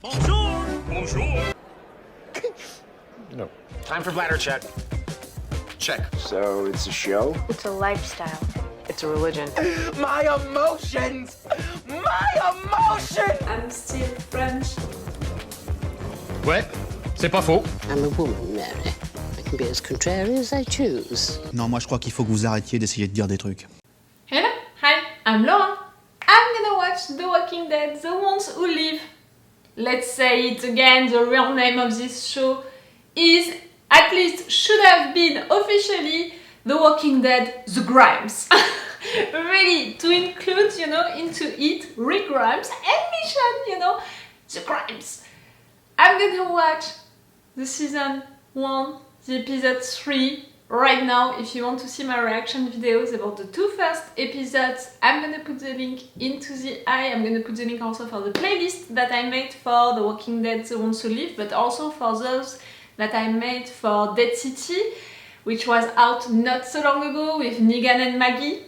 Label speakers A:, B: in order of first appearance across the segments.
A: Bonjour! Bonjour!
B: No.
A: Time for bladder check. Check.
C: So it's a show?
D: It's a lifestyle.
E: It's a religion.
C: My emotions! My emotions!
F: I'm still French.
B: Ouais, c'est pas faux.
G: I'm a woman, Mary. I can be as contrary as I choose.
H: Non, moi je crois qu'il faut que vous arrêtiez d'essayer de dire des trucs.
F: Hello, hi, I'm Laura. I'm gonna watch The Walking Dead, The Ones Who Live. Let's say it again, the real name of this show is, at least should have been officially, The Walking Dead, The Grimes. Really, to include, into it, Rick Grimes and Michonne, The Grimes. I'm gonna watch the season 1, the episode 3, right now. If you want to see my reaction videos about the 2 first episodes, I'm gonna put the link into the I'm gonna put the link also for the playlist that I made for The Walking Dead, The Ones Who Live, but also for those that I made for Dead City, which was out not so long ago with Negan and Maggie.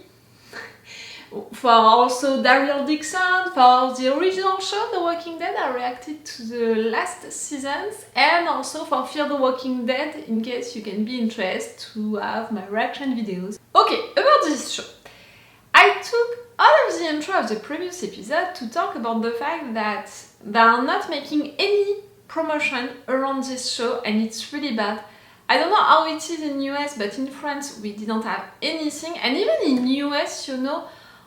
F: For also Daryl Dixon, for the original show The Walking Dead, I reacted to the last seasons, and also for Fear the Walking Dead, in case you can be interested to have my reaction videos. Okay, about this show. I took all of the intro of the previous episode to talk about the fact that they are not making any promotion around this show, and it's really bad. I don't know how it is in US, but in France we didn't have anything, and even in US,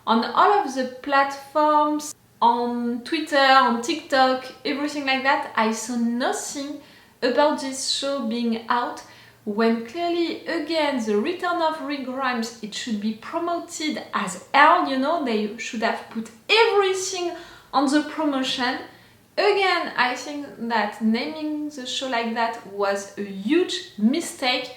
F: on all of the platforms, on Twitter, on TikTok, everything like that, I saw nothing about this show being out, when clearly, again, the return of Rick Grimes, it should be promoted as hell, they should have put everything on the promotion. Again, I think that naming the show like that was a huge mistake.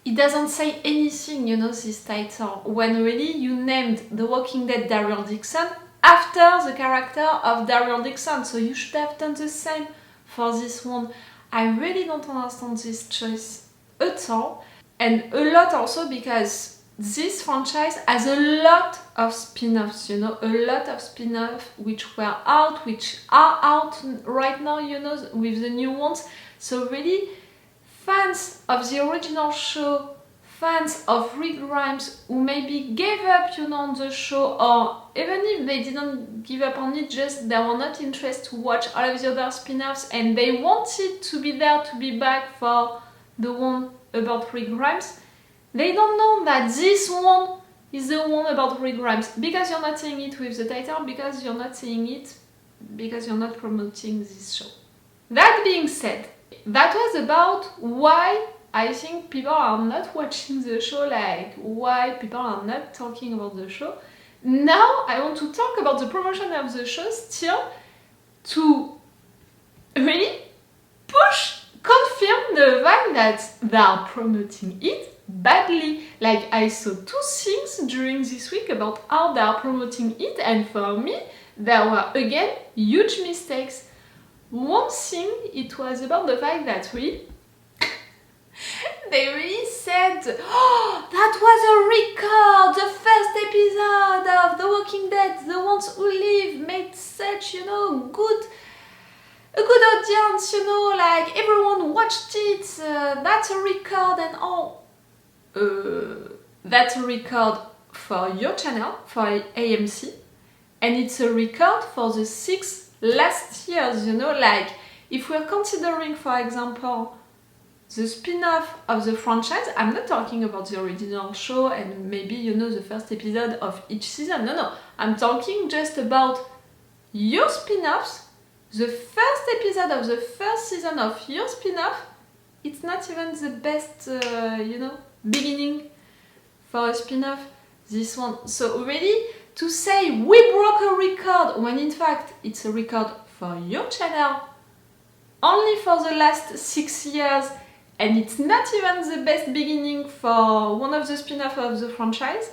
F: It doesn't say anything, this title, when really you named The Walking Dead Daryl Dixon after the character of Daryl Dixon, so you should have done the same for this one. I really don't understand this choice at all, and a lot also because this franchise has a lot of spin-offs, a lot of spin-offs which were out, which are out right now, with the new ones, so really fans of the original show, fans of Rick Grimes who maybe gave up, on the show, or even if they didn't give up on it, just they were not interested to watch all of the other spin-offs and they wanted to be there to be back for the one about Rick Grimes, they don't know that this one is the one about Rick Grimes, because you're not saying it with the title, because you're not saying it, because you're not promoting this show. That being said, that was about why I think people are not watching the show, like why people are not talking about the show. Now I want to talk about the promotion of the show still, to really confirm the fact that they are promoting it badly. Like, I saw 2 things during this week about how they are promoting it, and for me there were again huge mistakes. One thing, it was about the fact that they really said, oh, that was a record, the first episode of The Walking Dead, The Ones Who Live, made such, a good audience, like everyone watched it, that's a record and all. That's a record for your channel, for AMC, and it's a record for the 6 last years, like if we're considering, for example, the spin-off of the franchise, I'm not talking about the original show and maybe, the first episode of each season, no, I'm talking just about your spin-offs, the first episode of the first season of your spin-off, it's not even the best, beginning for a spin-off, this one. So really, to say we broke a record when in fact it's a record for your channel only for the last 6 years, and it's not even the best beginning for one of the spin-offs of the franchise,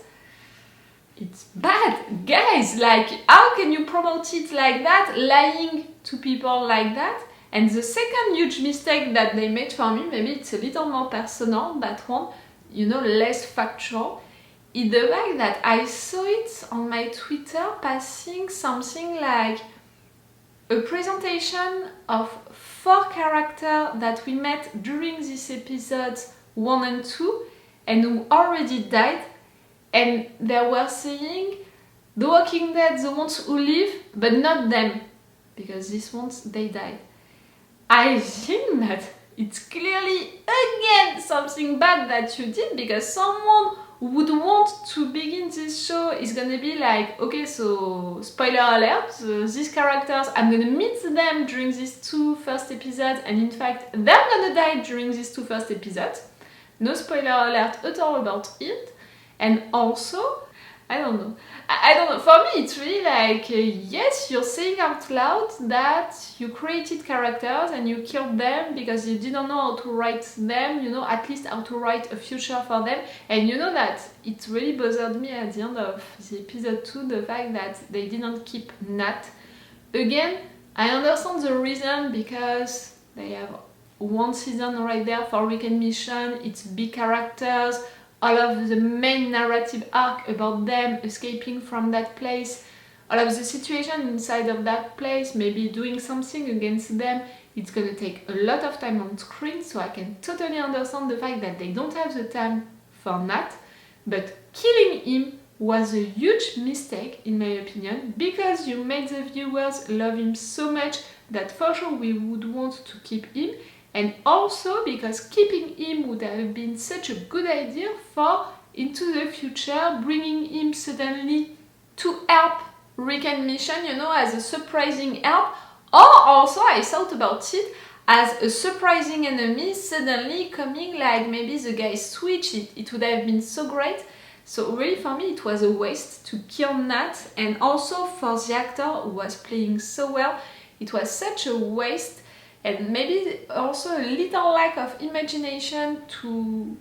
F: it's bad, guys. Like, how can you promote it like that, lying to people like that? And the second huge mistake that they made for me, maybe it's a little more personal, that one, less factual, is the fact that I saw it on my Twitter passing something like a presentation of 4 characters that we met during this episodes 1 and 2 and who already died, and they were saying The Walking Dead, the ones who live, but not them, because these ones, they died. I think that it's clearly again something bad that you did, because someone who would want to begin this show is gonna be like, okay, so spoiler alert, these characters, I'm gonna meet them during these 2 first episodes, and in fact they're gonna die during these 2 first episodes. No spoiler alert at all about it. And also, I don't know, for me it's really like, yes, you're saying out loud that you created characters and you killed them because you didn't know how to write them, you know, at least how to write a future for them. And you know that it really bothered me at the end of the episode 2, the fact that they didn't keep Nat. Again, I understand the reason, because they have 1 season right there for Rick and Michonne, it's big characters, all of the main narrative arc about them escaping from that place, all of the situation inside of that place, maybe doing something against them, it's gonna take a lot of time on screen, so I can totally understand the fact that they don't have the time for Nat, but killing him was a huge mistake in my opinion, because you made the viewers love him so much that for sure we would want to keep him. And also because keeping him would have been such a good idea for into the future, bringing him suddenly to help Rick and Michonne, you know, as a surprising help. Or also, I thought about it as a surprising enemy suddenly coming, like maybe the guy switched, it would have been so great. So really for me it was a waste to kill Nat, and also for the actor who was playing so well, it was such a waste. And maybe also a little lack of imagination to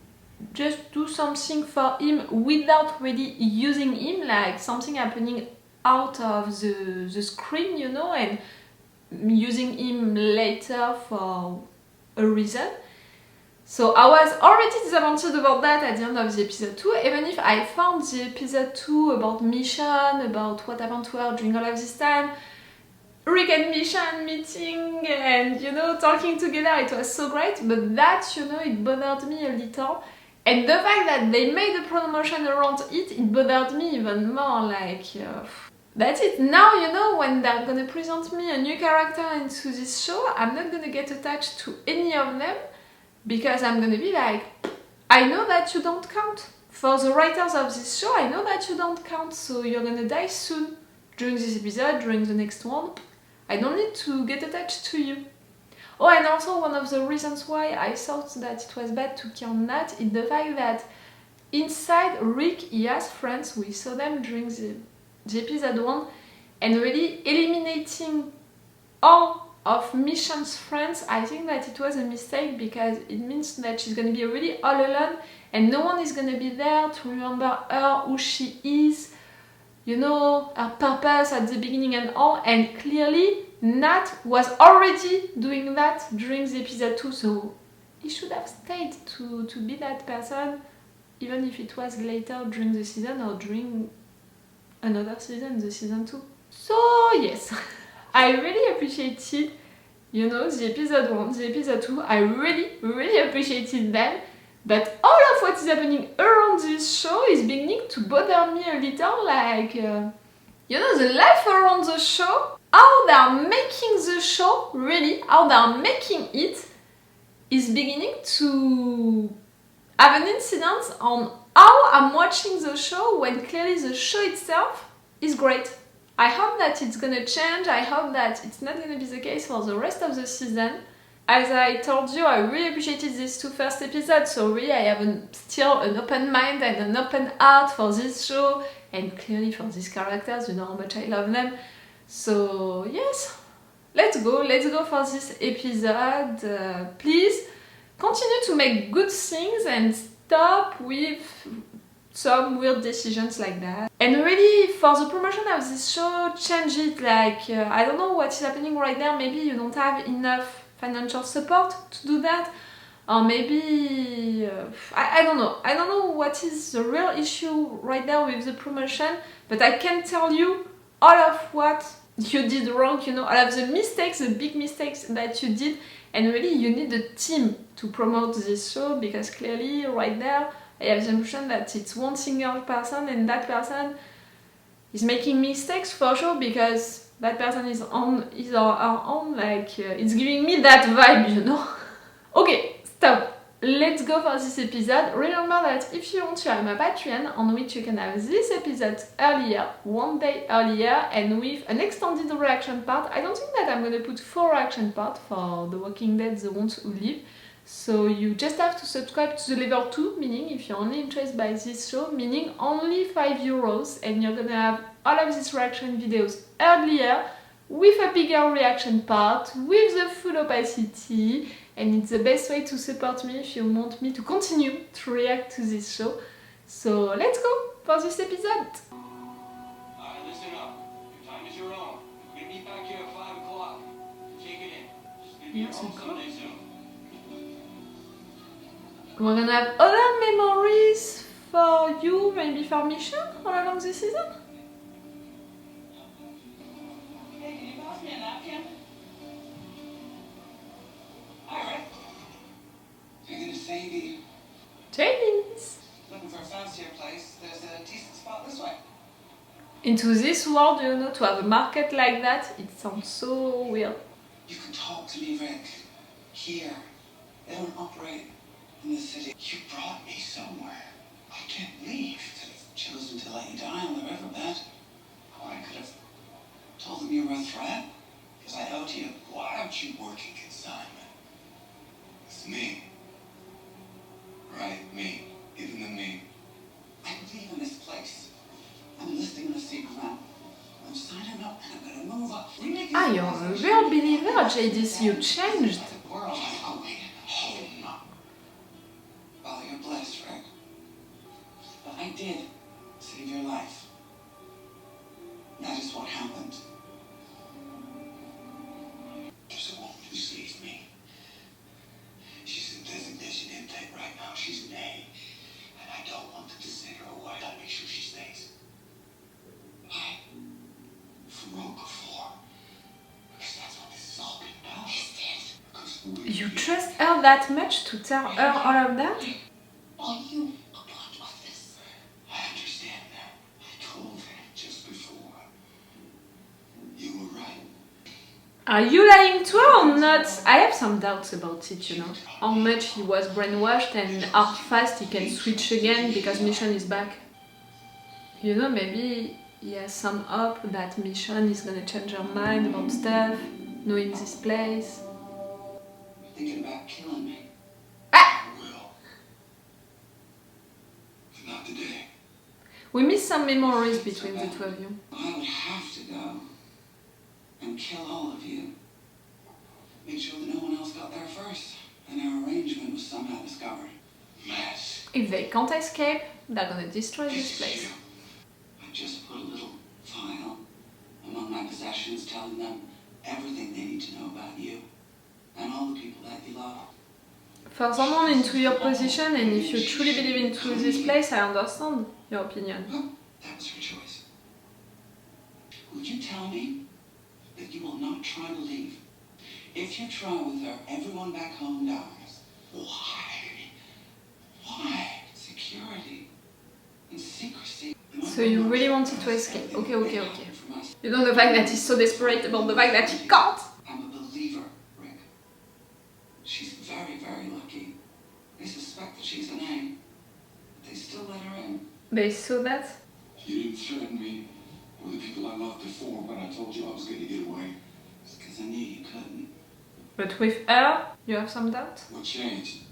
F: just do something for him without really using him, like something happening out of the screen, you know, and using him later for a reason. So I was already disappointed about that at the end of the episode 2, even if I found the episode 2 about Michonne, about what happened to her during all of this time, Rick and Michonne meeting and, you know, talking together, it was so great, but that, you know, it bothered me a little. And the fact that they made a promotion around it, it bothered me even more, like, that's it. Now, you know, when they're gonna present me a new character into this show, I'm not gonna get attached to any of them, because I'm gonna be like, I know that you don't count. For the writers of this show, I know that you don't count, so you're gonna die soon. During this episode, during the next one, I don't need to get attached to you. Oh, and also one of the reasons why I thought that it was bad to kill Nat is the fact that inside Rick, he has friends, we saw them during the episode 1, and really eliminating all of Michonne's friends, I think that it was a mistake, because it means that she's gonna be really all alone and no one is gonna be there to remember her, who she is, you know, her purpose at the beginning and all. And clearly Nat was already doing that during the episode 2, so he should have stayed to be that person, even if it was later during the season or during another season, the season 2. So yes, I really appreciated, you know, the episode 1, the episode 2, I really appreciated them. But all of what is happening around this show is beginning to bother me a little, like, you know, the life around the show, how they're making the show, really, how they're making it, is beginning to have an incidence on how I'm watching the show, when clearly the show itself is great. I hope that it's gonna change, I hope that it's not gonna be the case for the rest of the season. As I told you, I really appreciated these 2 first episodes, so really I have still an open mind and an open heart for this show, and clearly for these characters, you know how much I love them. So yes, let's go for this episode. Please continue to make good things and stop with some weird decisions like that. And really, for the promotion of this show, change it. Like, I don't know what is happening right now, maybe you don't have enough financial support to do that, or maybe I don't know what is the real issue right now with the promotion, but I can tell you all of what you did wrong, you know, all of the mistakes, the big mistakes that you did, and really you need a team to promote this show, because clearly right there I have the impression that it's one single person and that person is making mistakes for sure, because that person is on his or her own, like it's giving me that vibe, you know. Okay, stop. Let's go for this episode. Remember that if you want to have my Patreon, on which you can have this episode earlier, one day earlier, and with an extended reaction part. I don't think that I'm gonna put 4 reaction parts for The Walking Dead, The Ones Who Live. So you just have to subscribe to the level 2, meaning if you're only interested by this show, meaning only €5, and you're gonna have all of these reaction videos earlier, with a bigger reaction part, with the full opacity, and it's the best way to support me if you want me to continue to react to this show. So let's go for this episode!
D: Alright, listen up. Your time is your own. We're gonna meet back here at 5 o'clock. Take it in. She's gonna be
F: Yes,
D: home
F: of
D: someday soon.
F: We're gonna have other memories for you, maybe for Michonne, all along this season?
D: Hey, can you pass me a napkin? Alright. You're gonna save you.
F: James!
D: Looking for a fancier place, there's a decent spot this way.
F: Into this world, you know, to have a market like that, it sounds so weird.
D: You can talk to me, Rick. Here. They don't operate in the city. You brought me somewhere. I can't leave. Could have chosen to let you die on the riverbed. Or I could have told them you were a threat. Because I owed you. Why aren't you working consignment? It's me. Right, me. Even the me. I'm leaving this place. I'm enlisting in a secret map. I'm signing up and I'm gonna move up.
F: Ah, you're a real believer, JDC, you changed.
D: The world is going home. Well, you're blessed, Rick. But I did save your life. That is what happened. There's a woman who saved me. She's in designation intake right now. She's an A. And I don't want to send her away. I'll make sure she stays. Why? From row before. Because that's what this is all been about.
F: You trust her that much to tell her all of that?
D: Are you a part of this? I understand now. I told her just before. You were right.
F: Are you lying to her or not? I have some doubts about it, you know. How much he was brainwashed and how fast he can switch again because Michonne is back. You know, maybe he has some hope that Michonne is gonna change her mind about stuff, knowing this place.
D: Thinking about killing me.
F: Ah!
D: I will. But not today.
F: We miss some memories between the two of you.
D: I would have to go and kill all of you. Make sure that no one else got there first. And our arrangement was somehow discovered. Mess.
F: If they can't escape, they're gonna destroy this
D: This is
F: place.
D: you. I just put a little file among my possessions telling them everything they need to know about you and all the people that you love.
F: For someone into your position, and if you truly believe into this place, I understand your opinion.
D: That was her choice. Would you tell me that you will not try to leave? If you try with her, everyone back home dies. Why? Why? Security and secrecy.
F: So you really wanted to escape. Okay. You know the fact that he's so desperate about the fact that he can't.
D: I'm a believer, Rick. She's very, very lucky. They suspect that she's an A. But they still let her in.
F: They saw that.
D: You didn't threaten me or the people I loved before when I told you I was going to get away. It's because I knew you couldn't.
F: But with her, you have some doubt?
D: What changed?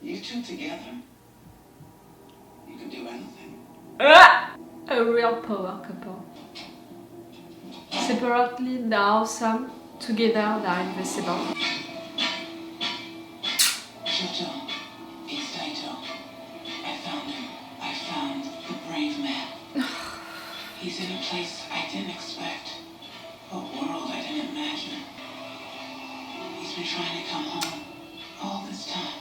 D: You two together. You can do anything.
F: Ah! A real power couple. Separately, they're awesome. Together, they're invisible.
D: Chateau. It's Daito. I found him. I found the brave man. He's in a place I didn't expect. A world I didn't imagine. He's been trying to come home all this time.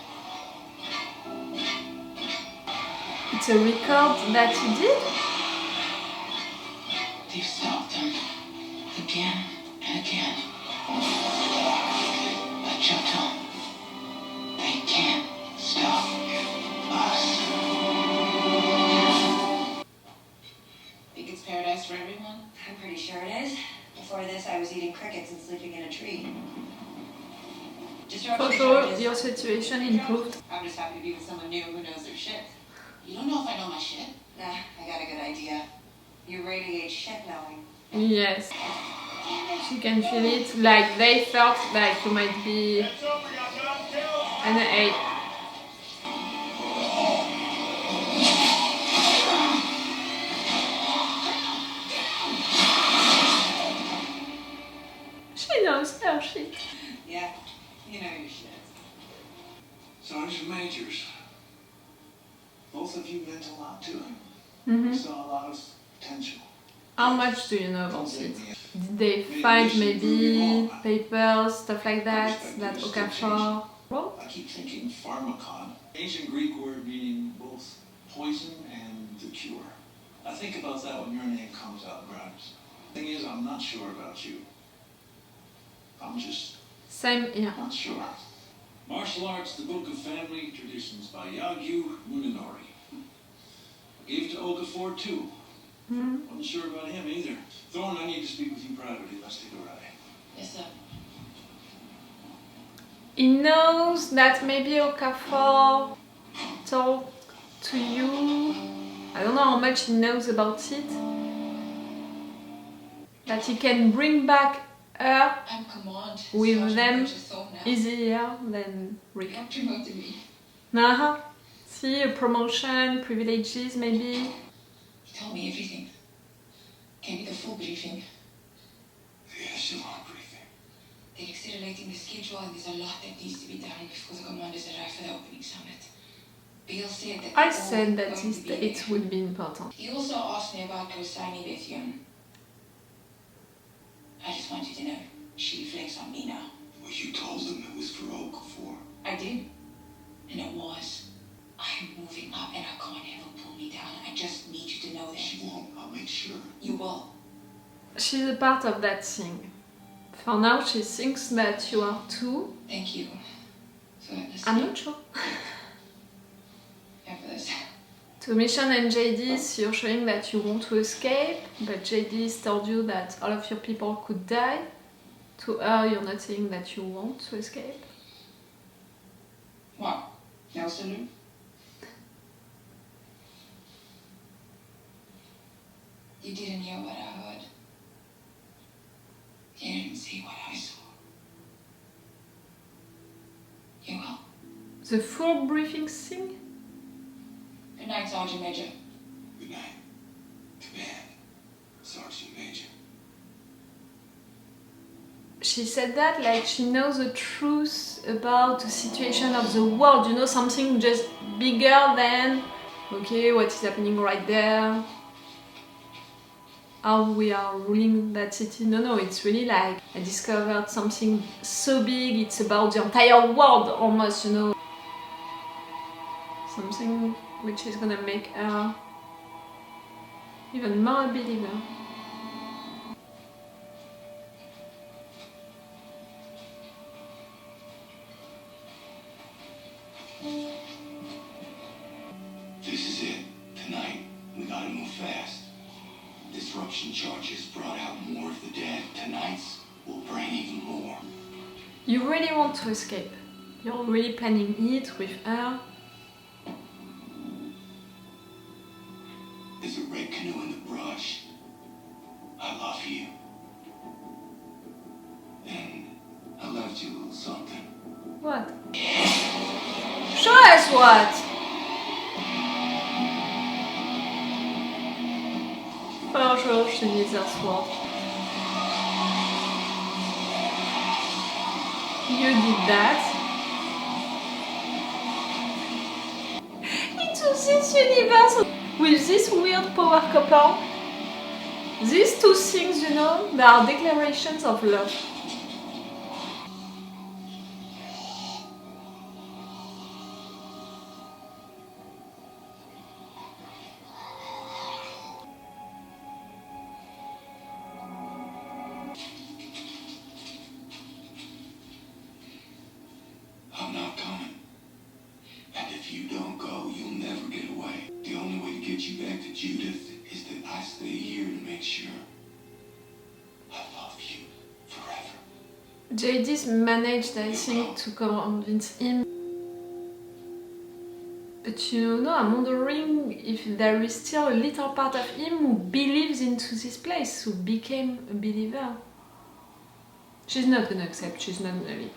F: It's a record that he did?
D: They stopped him. again and again. But Jojo, they can't stop us. Think it's paradise for everyone?
E: I'm pretty sure it is. Before this, I was eating crickets and sleeping in a tree.
F: For sure, your situation improved.
E: I'm just happy to be with someone new who knows their shit.
D: You don't know if I know my shit.
E: Nah, I got a good idea. You radiate shit knowing.
F: Yes. She can feel it, like they thought like you might be an A. She knows her shit.
E: Yeah, you know your shit.
D: Sergeant Majors, both of you meant a lot to him.
F: Mm-hmm.
D: We saw a lot of potential.
F: How much do you know about it? Did they find maybe papers, stuff like that Okafor wrote?
D: I keep thinking pharmacon, ancient Greek word meaning both poison and the cure. I think about that when your name comes out, Grimes. Thing is, I'm not sure about you. I'm just
F: Same here.
D: not sure. Martial Arts, the Book of Family Traditions by Yagyu Munenori. Gave it to Okafor too. Wasn't sure about him either. Thorne, I need to speak with you privately. Let's take a ride.
E: Yes, sir.
F: He knows that maybe Okafor talked to you. I don't know how much he knows about it. That he can bring back her
E: I'm command.
F: with
E: Sergeant
F: them
E: Major Thorne now.
F: easier than Rick.
E: Don't promote me.
F: Uh-huh. See, a promotion, privileges maybe.
E: He told me everything. Gave me the full briefing.
D: Yeah, still on briefing.
E: They're accelerating the schedule and there's a lot that needs to be done before the commanders arrive for the opening summit. Bill said that
F: I
E: they're
F: said
E: all
F: that
E: going to be
F: it
E: there.
F: would be important.
E: He also asked me about Kosani Bethian. I just want you to know, she reflects on me now.
D: Well, you told them it was for Okafor.
E: I did. And it was. I'm moving up and I can't have her pull me down. I just need you to know that.
D: She won't. I'll make sure.
E: You will.
F: She's a part of that thing. For now, she thinks that you are too.
E: Thank you. So
F: I'm not sure.
E: Yeah, for this.
F: To Michonne and JD, you're showing that you want to escape, but JD told you that all of your people could die. To her, you're not saying that you want to escape.
E: What? Nelson? You didn't hear what I heard. You didn't see what I saw. You will.
F: The full briefing thing?
E: Good night, Sergeant Major.
D: Good night. Command. Sergeant Major.
F: She said that like she knows the truth about the situation of the world, you know, something just bigger than, okay, what is happening right there, how we are ruling that city. No, it's really like I discovered something so big, it's about the entire world almost, you know. Something which is gonna make her even more a believer.
D: This is it. Tonight, we gotta move fast. Disruption charges brought out more of the dead. Tonight's will bring even more.
F: You really want to escape. You're really planning it with her.
D: There's a red canoe in the brush. I love you. And I left you a little something.
F: What? Show us what? For sure, she needs her sword. You did that. Into this universe with this weird power couple, these two things, you know, they are declarations of love.
D: I'm not coming. And if you don't go, you'll never get away. The only way to get you back to Judith is that I stay here to make sure I love you forever.
F: JD's managed, I think, to convince him. But you know, I'm wondering if there is still a little part of him who believes into this place, who became a believer. She's not gonna accept, she's not gonna leave.